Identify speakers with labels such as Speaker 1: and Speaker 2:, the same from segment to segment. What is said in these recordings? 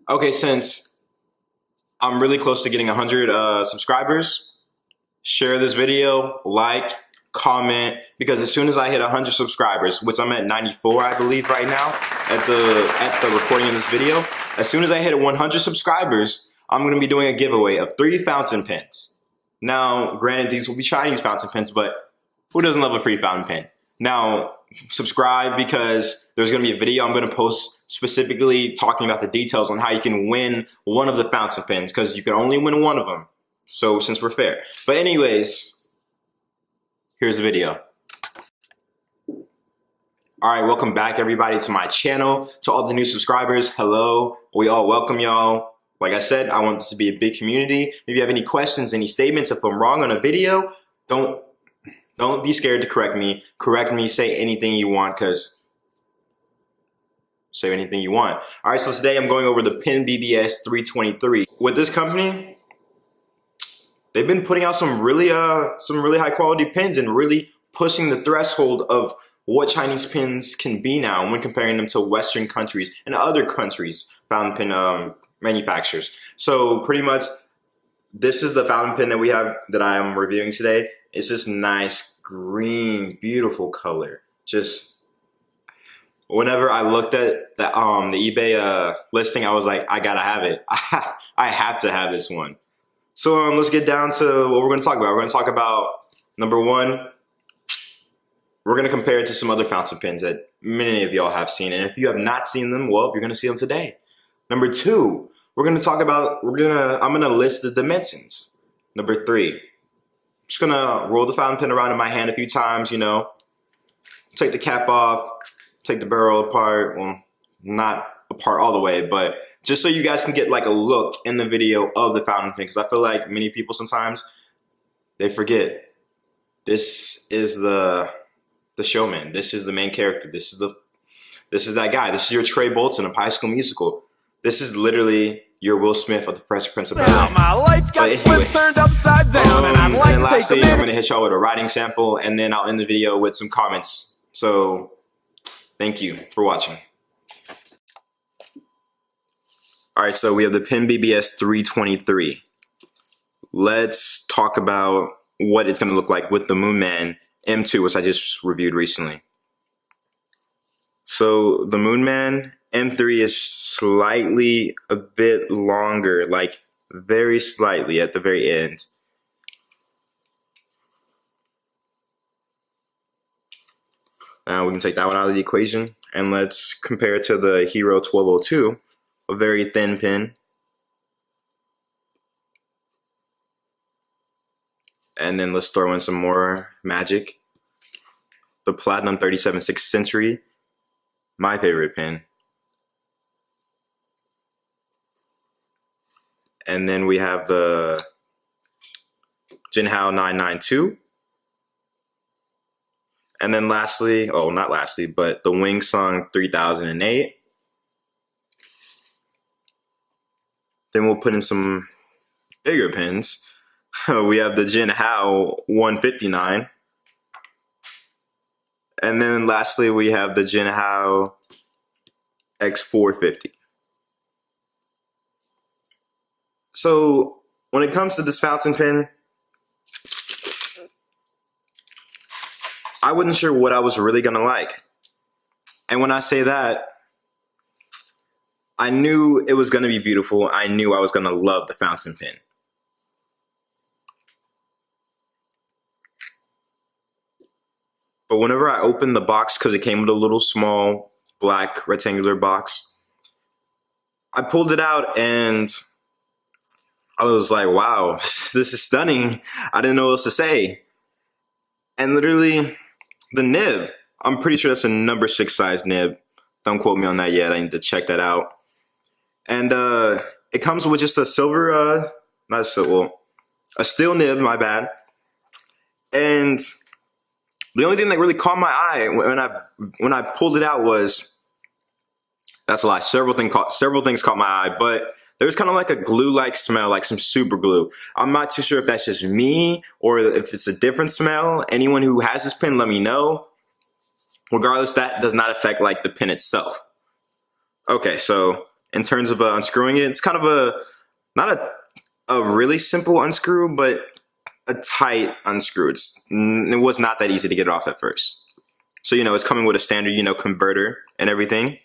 Speaker 1: Okay, since I'm really close to getting 100 subscribers, share this video, like, comment, because as soon as I hit 100 subscribers, which I'm at 94, I believe right now, at the recording of this video, as soon as I hit 100 subscribers, I'm going to be doing a giveaway of 3 fountain pens. Now, granted, these will be Chinese fountain pens, but who doesn't love a free fountain pen? Now, subscribe because there's going to be a video I'm going to post specifically talking about the details on how you can win one of the fountain pens, because you can only win one of them. So since we're fair. But anyways, here's the video. All right, welcome back everybody to my channel. To all the new subscribers, hello. We all welcome y'all. Like I said, I want this to be a big community. If you have any questions, any statements, if I'm wrong on a video, don't be scared to correct me. Correct me, say anything you want, because say anything you want. All right, so today I'm going over the Penbbs 323. With this company, they've been putting out some really high quality pens and really pushing the threshold of what Chinese pens can be now when comparing them to Western countries and other countries' fountain pen manufacturers. So pretty much, this is the fountain pen that we have that I am reviewing today. It's this nice green, beautiful color. Just whenever I looked at the eBay listing, I was like, I gotta have it. I have to have this one. So let's get down to what we're going to talk about. We're going to talk about, number one, we're going to compare it to some other fountain pens that many of y'all have seen. And if you have not seen them, well, you're going to see them today. Number two, we're going to talk about, I'm going to list the dimensions. Number three, I'm just going to roll the fountain pen around in my hand a few times, you know, take the cap off, take the barrel apart. Well, not apart all the way, but just so you guys can get like a look in the video of the fountain pen, because I feel like many people sometimes they forget this is the showman. This is the main character. This is that guy. This is your Trey Bolton of High School Musical. This is literally your Will Smith of the Fresh Prince of Bel-Air.
Speaker 2: My life got turned upside down, and I'd like
Speaker 1: and
Speaker 2: to
Speaker 1: lastly,
Speaker 2: take a minute.
Speaker 1: I'm going to hit y'all with a writing sample, and then I'll end the video with some comments. So thank you for watching. All right, so we have the Penbbs 323. Let's talk about what it's going to look like with the Moonman M2, which I just reviewed recently. So the Moonman M3 is slightly a bit longer, like very slightly at the very end. Now we can take that one out of the equation, and let's compare it to the Hero 1202. A very thin pen. And then let's throw in some more magic. The Platinum 37 6th Century, my favorite pen. And then we have the Jinhao 992. And then lastly, oh, not lastly, but the Wing Sung 3008. Then we'll put in some bigger pens. We have the Jinhao 159. And then lastly, we have the Jinhao X450. So when it comes to this fountain pen, I wasn't sure what I was really gonna like. And when I say that, I knew it was going to be beautiful. I knew I was going to love the fountain pen. But whenever I opened the box, because it came with a little small black rectangular box, I pulled it out and I was like, wow, this is stunning. I didn't know what else to say. And literally, the nib, I'm pretty sure that's a number 6 size nib. Don't quote me on that yet. I need to check that out. And it comes with just a silver, a steel nib, my bad. And the only thing that really caught my eye when I pulled it out was, that's a lie, several things caught my eye, but there was kind of like a glue-like smell, like some super glue. I'm not too sure if that's just me or if it's a different smell. Anyone who has this pen, let me know. Regardless, that does not affect like the pen itself. Okay, so in terms of unscrewing it. It's kind of not a really simple unscrew, but a tight unscrew. It was not that easy to get it off at first. So, it's coming with a standard, converter and everything.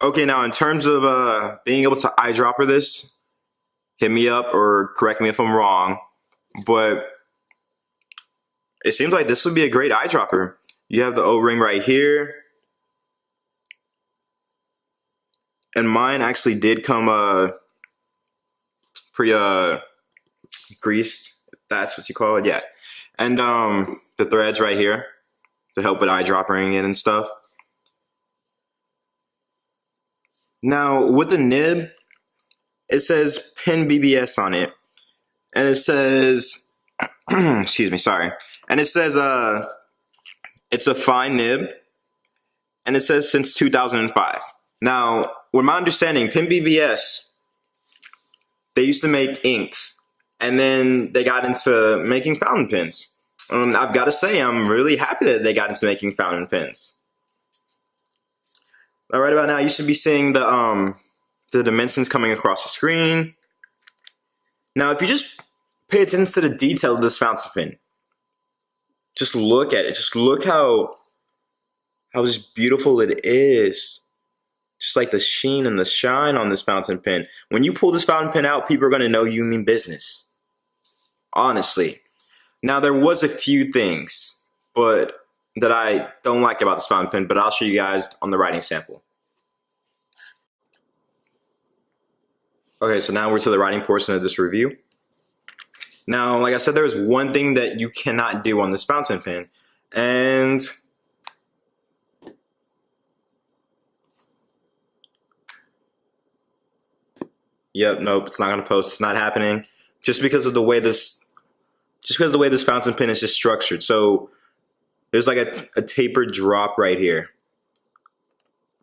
Speaker 1: Okay, now in terms of being able to eyedropper this, hit me up or correct me if I'm wrong, but it seems like this would be a great eyedropper. You have the O-ring right here. And mine actually did come pretty greased, if that's what you call it, yeah. And the threads right here to help with eyedroppering it and stuff. Now with the nib, it says Penbbs on it, and it says, excuse me, sorry, and it says it's a fine nib, and it says since 2005. Now, with my understanding, Penbbs, they used to make inks, and then they got into making fountain pens. I've got to say, I'm really happy that they got into making fountain pens. Now, right about now, you should be seeing the dimensions coming across the screen. Now, if you just pay attention to the detail of this fountain pen, just look at it. Just look how just beautiful it is. Just like the sheen and the shine on this fountain pen. When you pull this fountain pen out, people are going to know you mean business. Honestly. Now, there was a few things that I don't like about this fountain pen, but I'll show you guys on the writing sample. Okay, so now we're to the writing portion of this review. Now, like I said, there's one thing that you cannot do on this fountain pen, and yep, nope, it's not gonna post. It's not happening, just because of the way this fountain pen is just structured. So there's like a tapered drop right here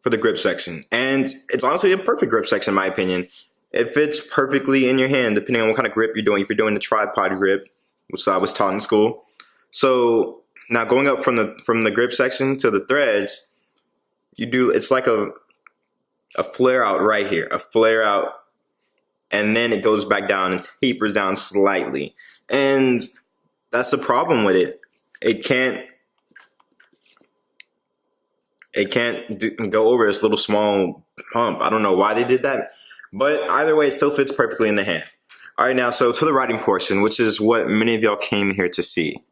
Speaker 1: for the grip section, and it's honestly a perfect grip section in my opinion. It fits perfectly in your hand, depending on what kind of grip you're doing. If you're doing the tripod grip, which I was taught in school. So now going up from the grip section to the threads, it's like a flare out right here, a flare out, and then it goes back down and tapers down slightly. And that's the problem with it. It can't go over this little small hump. I don't know why they did that. But either way, it still fits perfectly in the hand. All right, now, so to the writing portion, which is what many of y'all came here to see.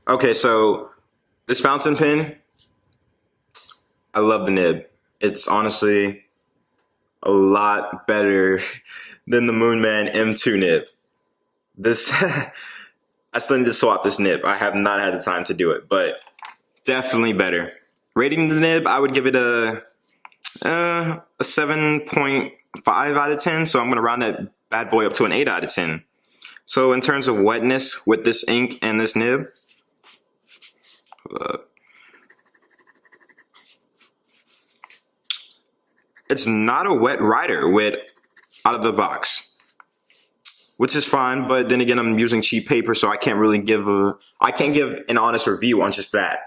Speaker 1: Okay, so this fountain pen, I love the nib. It's honestly a lot better than the Moonman M2 nib. This, I still need to swap this nib. I have not had the time to do it, but definitely better. Rating the nib, I would give it a 7.5 out of 10. So I'm going to round that bad boy up to an 8 out of 10. So in terms of wetness with this ink and this nib, it's not a wet writer out of the box, which is fine. But then again, I'm using cheap paper, so I can't really give an honest review on just that.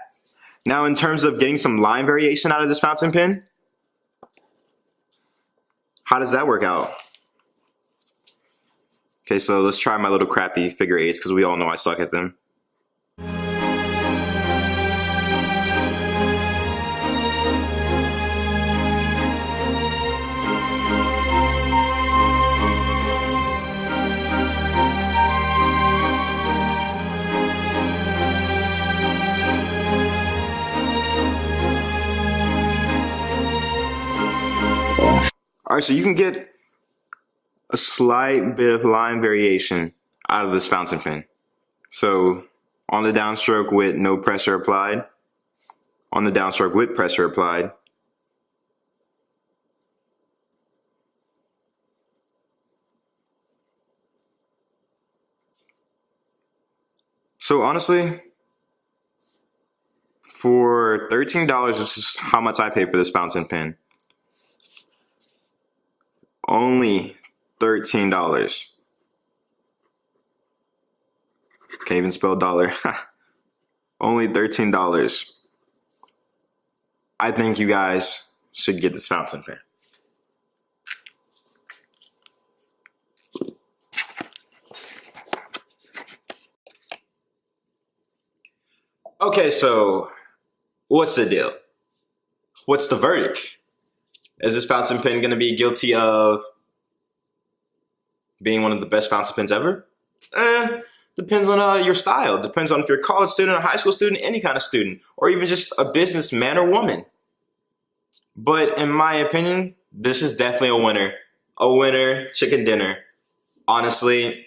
Speaker 1: Now, in terms of getting some line variation out of this fountain pen, how does that work out? Okay, so let's try my little crappy figure eights, because we all know I suck at them. right, so you can get a slight bit of line variation out of this fountain pen. So on the downstroke with no pressure applied, on the downstroke with pressure applied, so honestly, for $13, this is how much I paid for this fountain pen. Only $13. Can't even spell dollar. Only $13. I think you guys should get this fountain pen. Okay, so what's the deal? What's the verdict? Is this fountain pen going to be guilty of being one of the best fountain pens ever? Depends on your style. Depends on if you're a college student, a high school student, any kind of student, or even just a businessman or woman. But in my opinion, this is definitely a winner. A winner, chicken dinner. Honestly,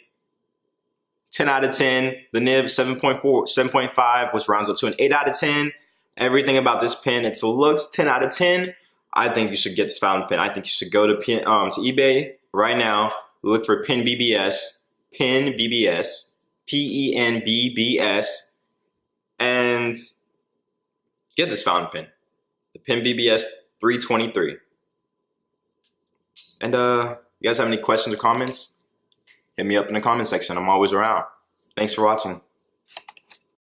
Speaker 1: 10 out of 10. The nib, 7.4, 7.5, which rounds up to an 8 out of 10. Everything about this pen, its looks, 10 out of 10. I think you should get this fountain pen. I think you should go to eBay right now. Look for Penbbs, Penbbs, Penbbs, and get this fountain pen, the Penbbs 323. And you guys have any questions or comments? Hit me up in the comment section. I'm always around. Thanks for watching.